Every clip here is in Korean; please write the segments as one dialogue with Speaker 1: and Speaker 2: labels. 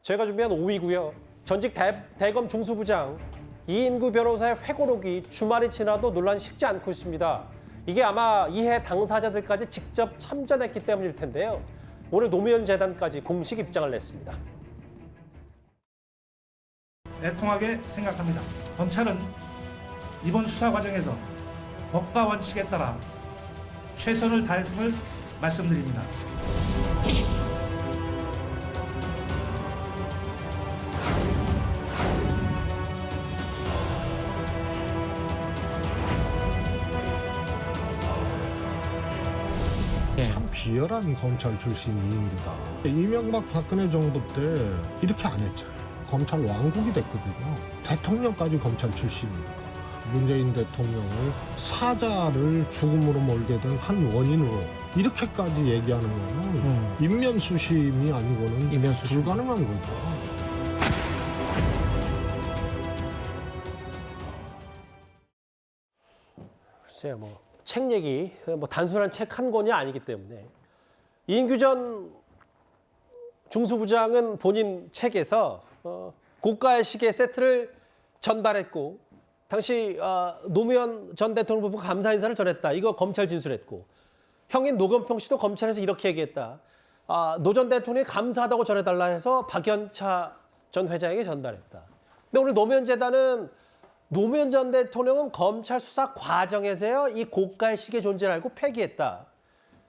Speaker 1: 제가 준비한 5위고요. 전직 대검 중수부장 이인구 변호사의 회고록이 주말이 지나도 논란이 식지 않고 있습니다. 이게 아마 이해 당사자들까지 직접 참전했기 때문일 텐데요. 오늘 노무현 재단까지 공식 입장을 냈습니다.
Speaker 2: 애통하게 생각합니다. 검찰은 이번 수사 과정에서 법과 원칙에 따라 최선을 다했음을 말씀드립니다.
Speaker 3: 참 비열한 검찰 출신 이인규다. 이명박 박근혜 정부 때 이렇게 안 했잖아요. 검찰 왕국이 됐거든요. 대통령까지 검찰 출신이니까. 문재인 대통령을 사자를 죽음으로 몰게 된 한 원인으로 이렇게까지 얘기하는 거는 인면수심이 아니고는 불가능한 거죠.
Speaker 1: 글쎄요, 책 얘기, 단순한 책 한 권이 아니기 때문에 이인규 전 중수부장은 본인 책에서 고가의 시계 세트를 전달했고 당시 노무현 전 대통령 부부 감사 인사를 전했다. 이거 검찰 진술했고 형인 노건평 씨도 검찰에서 이렇게 얘기했다. 노 전 대통령이 감사하다고 전해달라 해서 박연차 전 회장에게 전달했다. 근데 오늘 노무현 재단은 노무현 전 대통령은 검찰 수사 과정에서요 이 고가의 시계 존재를 알고 폐기했다.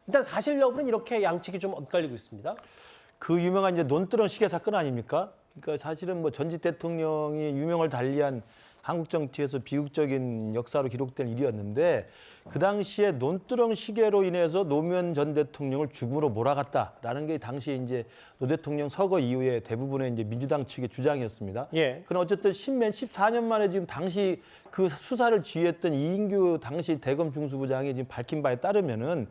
Speaker 1: 일단 사실 여부는 이렇게 양측이 좀 엇갈리고 있습니다.
Speaker 4: 그 유명한 이제 논두렁 시계 사건 아닙니까? 그러니까 사실은 전직 대통령이 유명을 달리한 한국 정치에서 비극적인 역사로 기록된 일이었는데 그 당시에 논두렁 시계로 인해서 노무현 전 대통령을 죽음으로 몰아갔다라는 게 당시에 이제 노 대통령 서거 이후에 대부분의 이제 민주당 측의 주장이었습니다.
Speaker 1: 예.
Speaker 4: 그럼 어쨌든 14년 만에 지금 당시 그 수사를 지휘했던 이인규 당시 대검 중수부장이 지금 밝힌 바에 따르면은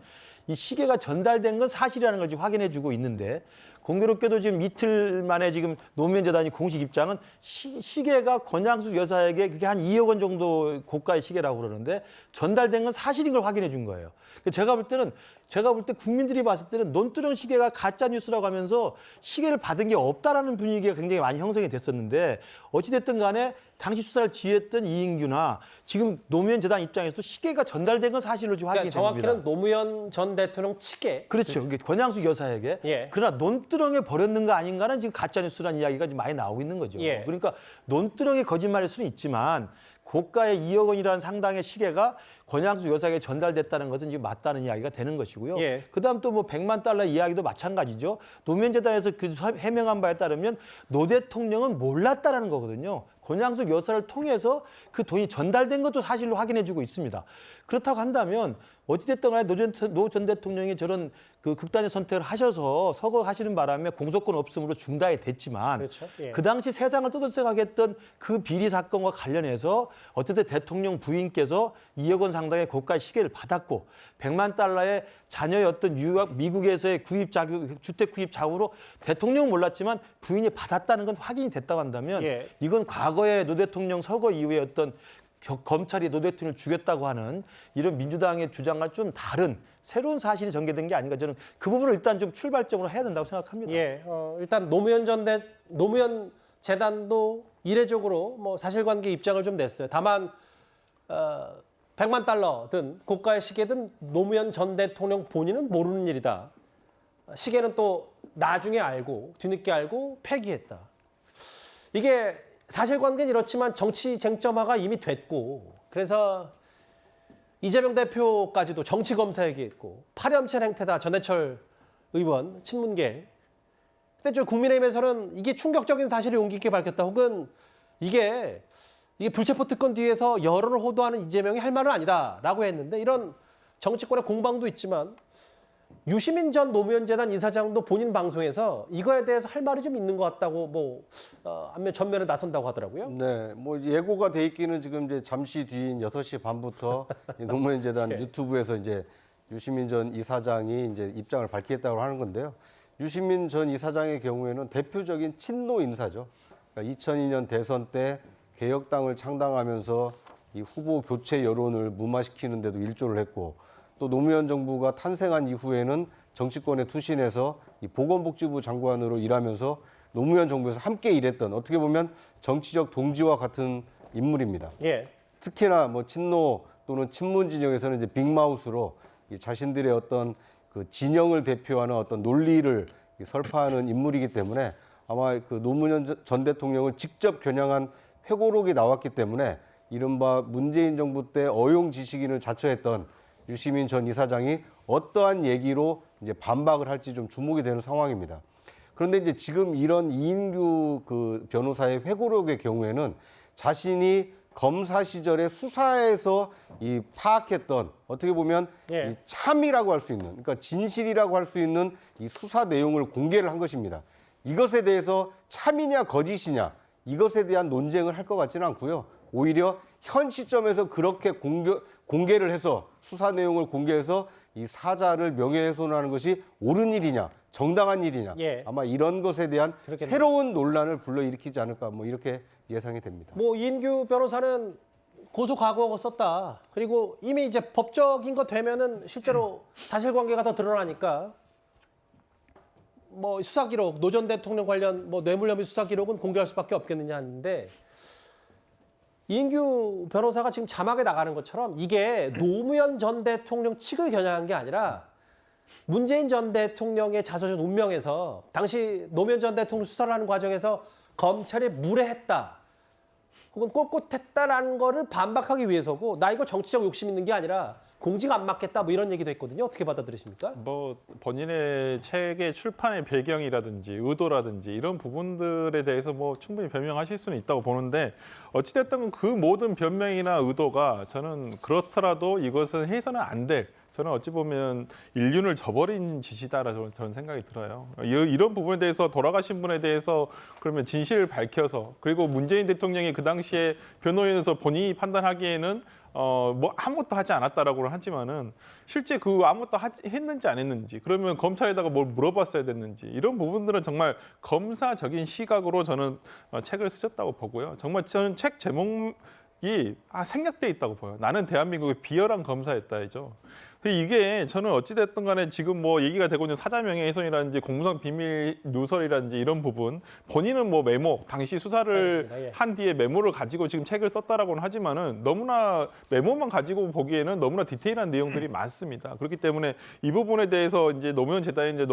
Speaker 4: 이 시계가 전달된 건 사실이라는 걸 지금 확인해주고 있는데 공교롭게도 지금 이틀 만에 지금 노무현 재단이 공식 입장은 시계가 권양숙 여사에게 그게 한 2억 원 정도 고가의 시계라고 그러는데 전달된 건 사실인 걸 확인해 준 거예요. 제가 볼 때 국민들이 봤을 때는 논두렁 시계가 가짜 뉴스라고 하면서 시계를 받은 게 없다라는 분위기가 굉장히 많이 형성이 됐었는데 어찌됐든 간에 당시 수사를 지휘했던 이인규나 지금 노무현 재단 입장에서도 시계가 전달된 건 사실로 지금 확인이 됩니다.
Speaker 1: 정확히는 노무현 전 대통령 측에.
Speaker 4: 그렇죠. 그게 권양숙 여사에게.
Speaker 1: 예.
Speaker 4: 그러나 논두렁에 버렸는가 아닌가는 지금 가짜뉴스라는 이야기가 좀 많이 나오고 있는 거죠.
Speaker 1: 예.
Speaker 4: 그러니까 논두렁이 거짓말일 수는 있지만 고가의 2억 원이라는 상당의 시계가 권양숙 여사에게 전달됐다는 것은 지금 맞다는 이야기가 되는 것이고요.
Speaker 1: 예.
Speaker 4: 그다음 또 100만 달러 이야기도 마찬가지죠. 노무현 재단에서 그 해명한 바에 따르면 노 대통령은 몰랐다라는 거거든요. 권양숙 여사를 통해서 그 돈이 전달된 것도 사실로 확인해주고 있습니다. 그렇다고 한다면 어찌됐든 간에 노 전 대통령이 저런 그 극단의 선택을 하셔서 서거하시는 바람에 공소권 없음으로 중단이 됐지만
Speaker 1: 그렇죠. 예.
Speaker 4: 그 당시 세상을 떠들썩하게 했던 그 비리 사건과 관련해서 어쨌든 대통령 부인께서 2억 원 상당의 고가 시계를 받았고 100만 달러의 자녀의 어떤 미국에서의 주택 구입 자금으로 대통령은 몰랐지만 부인이 받았다는 건 확인이 됐다고 한다면
Speaker 1: 예.
Speaker 4: 이건 과거에 노 대통령 서거 이후에 어떤 검찰이 노 대통령을 죽였다고 하는 이런 민주당의 주장과 좀 다른 새로운 사실이 전개된 게 아닌가 저는 그 부분을 일단 좀 출발점으로 해야 된다고 생각합니다.
Speaker 1: 예, 일단 노무현 재단도 이례적으로 사실관계 입장을 좀 냈어요. 다만 100만 달러든 고가의 시계든 노무현 전 대통령 본인은 모르는 일이다. 시계는 또 나중에 알고 뒤늦게 알고 폐기했다. 이게 사실관계는 이렇지만 정치 쟁점화가 이미 됐고 그래서 이재명 대표까지도 정치검사 얘기했고 파렴치한 행태다 전해철 의원 친문계. 근데 저 국민의힘에서는 이게 충격적인 사실을 용기 있게 밝혔다 혹은 이게 불체포 특권 뒤에서 여론을 호도하는 이재명이 할 말은 아니다라고 했는데 이런 정치권의 공방도 있지만 유시민 전 노무현 재단 이사장도 본인 방송에서 이거에 대해서 할 말이 좀 있는 것 같다고 전면에 나선다고 하더라고요.
Speaker 5: 네, 예고가 돼 있기는 지금 이제 잠시 뒤인 6시 반부터 노무현 재단
Speaker 1: 네.
Speaker 5: 유튜브에서 이제 유시민 전 이사장이 이제 입장을 밝히겠다고 하는 건데요. 유시민 전 이사장의 경우에는 대표적인 친노 인사죠. 그러니까 2002년 대선 때 개혁당을 창당하면서 이 후보 교체 여론을 무마시키는 데도 일조를 했고 또 노무현 정부가 탄생한 이후에는 정치권에 투신해서 이 보건복지부 장관으로 일하면서 노무현 정부에서 함께 일했던 어떻게 보면 정치적 동지와 같은 인물입니다.
Speaker 1: 예.
Speaker 5: 특히나 뭐 친노 또는 친문 진영에서는 이제 빅마우스로 이 자신들의 어떤 그 진영을 대표하는 어떤 논리를 설파하는 인물이기 때문에 아마 그 노무현 전 대통령을 직접 겨냥한 회고록이 나왔기 때문에 이른바 문재인 정부 때 어용 지식인을 자처했던 유시민 전 이사장이 어떠한 얘기로 이제 반박을 할지 좀 주목이 되는 상황입니다. 그런데 이제 지금 이런 이인규 그 변호사의 회고록의 경우에는 자신이 검사 시절에 수사에서 이 파악했던 어떻게 보면
Speaker 1: 예.
Speaker 5: 이 참이라고 할 수 있는, 그러니까 진실이라고 할 수 있는 이 수사 내용을 공개를 한 것입니다. 이것에 대해서 참이냐 거짓이냐 이것에 대한 논쟁을 할 것 같지는 않고요. 오히려 현 시점에서 그렇게 공개를 해서 수사 내용을 공개해서 이 사자를 명예훼손하는 것이 옳은 일이냐 정당한 일이냐
Speaker 1: 예.
Speaker 5: 아마 이런 것에 대한
Speaker 1: 그렇겠네요.
Speaker 5: 새로운 논란을 불러일으키지 않을까 뭐 이렇게 예상이 됩니다.
Speaker 1: 뭐 이인규 변호사는 고소 각오하고 썼다. 그리고 이미 이제 법적인 거 되면은 실제로 사실관계가 더 드러나니까 뭐 수사 기록, 노 전 대통령 관련 뭐 뇌물 혐의 수사 기록은 공개할 수밖에 없겠느냐 하는데 이인규 변호사가 지금 자막에 나가는 것처럼 이게 노무현 전 대통령 측을 겨냥한 게 아니라 문재인 전 대통령의 자서전 운명에서 당시 노무현 전 대통령 수사를 하는 과정에서 검찰이 무례했다 혹은 꼿꼿했다라는 거를 반박하기 위해서고 나 이거 정치적 욕심 있는 게 아니라 공직 안 맞겠다 뭐 이런 얘기도 했거든요. 어떻게 받아들이십니까?
Speaker 6: 뭐 본인의 책의 출판의 배경이라든지 의도라든지 이런 부분들에 대해서 뭐 충분히 변명하실 수는 있다고 보는데 어찌됐든 그 모든 변명이나 의도가 저는 그렇더라도 이것은 해서는 안 될 저는 어찌 보면 인륜을 저버린 짓이다라고 저는 생각이 들어요. 이런 부분에 대해서 돌아가신 분에 대해서 그러면 진실을 밝혀서 그리고 문재인 대통령이 그 당시에 변호인으로서 본인이 판단하기에는 뭐 아무것도 하지 않았다라고는 하지만은 실제 그 아무것도 했는지 안 했는지 그러면 검찰에다가 뭘 물어봤어야 됐는지 이런 부분들은 정말 검사적인 시각으로 저는 책을 쓰셨다고 보고요. 정말 저는 책 제목이 생략돼 있다고 보여요. 나는 대한민국의 비열한 검사였다이죠. 이게 저는 어찌됐든 간에 지금 뭐 얘기가 되고 있는 사자 명예훼손이라든지 공무상 비밀 누설이라든지 이런 부분 본인은 뭐 메모 당시 수사를
Speaker 1: 알겠습니다. 예.
Speaker 6: 한 뒤에 메모를 가지고 지금 책을 썼다라고는 하지만은 너무나 메모만 가지고 보기에는 너무나 디테일한 내용들이 많습니다. 그렇기 때문에 이 부분에 대해서 이제 노무현 재단이 이제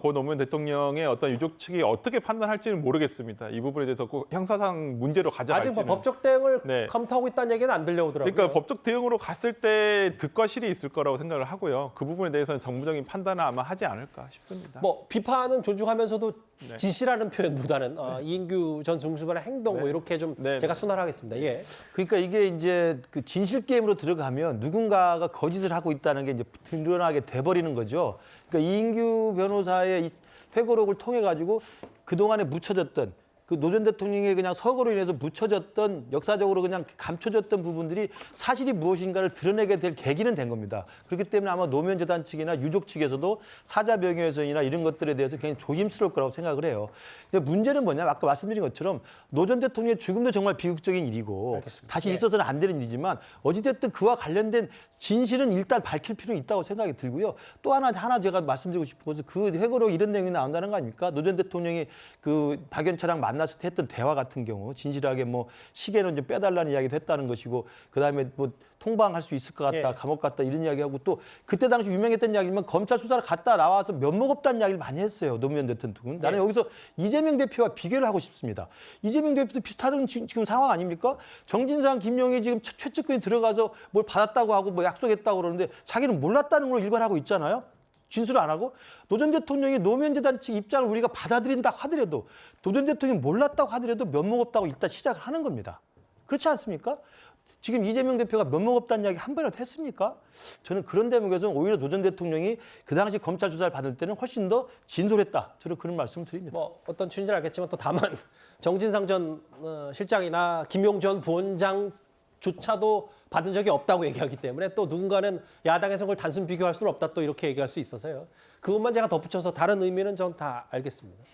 Speaker 6: 고 노무현 대통령의 어떤 유족 측이 어떻게 판단할지는 모르겠습니다. 이 부분에 대해서 꼭 형사상 문제로
Speaker 1: 아직
Speaker 6: 가져갈지는.
Speaker 1: 뭐 법적 대응을
Speaker 6: 네.
Speaker 1: 검토하고 있다는 얘기는 안 들려오더라고요.
Speaker 6: 그러니까 법적 대응으로 갔을 때 득과 실이 있을 거라고 생각을 하고요. 그 부분에 대해서는 정부적인 판단을 아마 하지 않을까 싶습니다.
Speaker 1: 뭐 비판은 존중하면서도
Speaker 6: 네.
Speaker 1: 지시라는 표현보다는 이인규 전 중수반의 행동 뭐
Speaker 6: 네.
Speaker 1: 이렇게 좀
Speaker 6: 네.
Speaker 1: 제가 순화하겠습니다. 예.
Speaker 4: 그러니까 이게 이제 그 진실 게임으로 들어가면 누군가가 거짓을 하고 있다는 게 이제 드러나게 돼버리는 거죠. 그러니까 이인규 변호사의 이 회고록을 통해 가지고 그 동안에 묻혀졌던 그 노 전 대통령의 그냥 서거로 인해서 묻혀졌던 역사적으로 그냥 감춰졌던 부분들이 사실이 무엇인가를 드러내게 될 계기는 된 겁니다. 그렇기 때문에 아마 노무현 재단 측이나 유족 측에서도 사자 명예훼손이나 이런 것들에 대해서 굉장히 조심스러울 거라고 생각을 해요. 근데 문제는 뭐냐면 아까 말씀드린 것처럼 노 전 대통령의 죽음도 정말 비극적인 일이고
Speaker 1: 알겠습니다.
Speaker 4: 다시
Speaker 1: 예.
Speaker 4: 있어서는 안 되는 일이지만 어찌됐든 그와 관련된 진실은 일단 밝힐 필요는 있다고 생각이 들고요. 또 하나 제가 말씀드리고 싶은 것은 그 회고록 이런 내용이 나온다는 거 아닙니까? 노 전 대통령이 그 박연차랑 만났을 때 했던 대화 같은 경우 진실하게 뭐 시계는 좀 빼달라는 이야기도 했다는 것이고 그다음에 뭐 통방할 수 있을 것 같다,
Speaker 1: 예.
Speaker 4: 감옥 갔다 이런 이야기하고 또 그때 당시 유명했던 이야기면 검찰 수사를 갔다 나와서 면목 없다는 이야기를 많이 했어요. 노무현 대통령은. 나는 여기서 이재명 대표와 비교를 하고 싶습니다. 이재명 대표도 비슷한 지금 상황 아닙니까? 정진상, 김용희 지금 최측근이 들어가서 뭘 받았다고 하고 뭐 약속했다고 그러는데 자기는 몰랐다는 걸 일관하고 있잖아요. 진술을 안 하고 노 전 대통령이 노무현 재단 측 입장을 우리가 받아들인다 하더라도 노 전 대통령이 몰랐다고 하더라도 면목 없다고 일단 시작을 하는 겁니다. 그렇지 않습니까? 지금 이재명 대표가 면목 없다는 이야기 한 번이라도 했습니까? 저는 그런 대목에서는 오히려 노 전 대통령이 그 당시 검찰 수사를 받을 때는 훨씬 더 진솔했다. 저는 그런 말씀을 드립니다.
Speaker 1: 뭐 어떤 취지는 알겠지만 또 다만 정진상 전 실장이나 김용 전 부원장조차도 받은 적이 없다고 얘기하기 때문에 또 누군가는 야당에서 그걸 단순 비교할 수는 없다 또 이렇게 얘기할 수 있어서요. 그것만 제가 덧붙여서 다른 의미는 전 다 알겠습니다.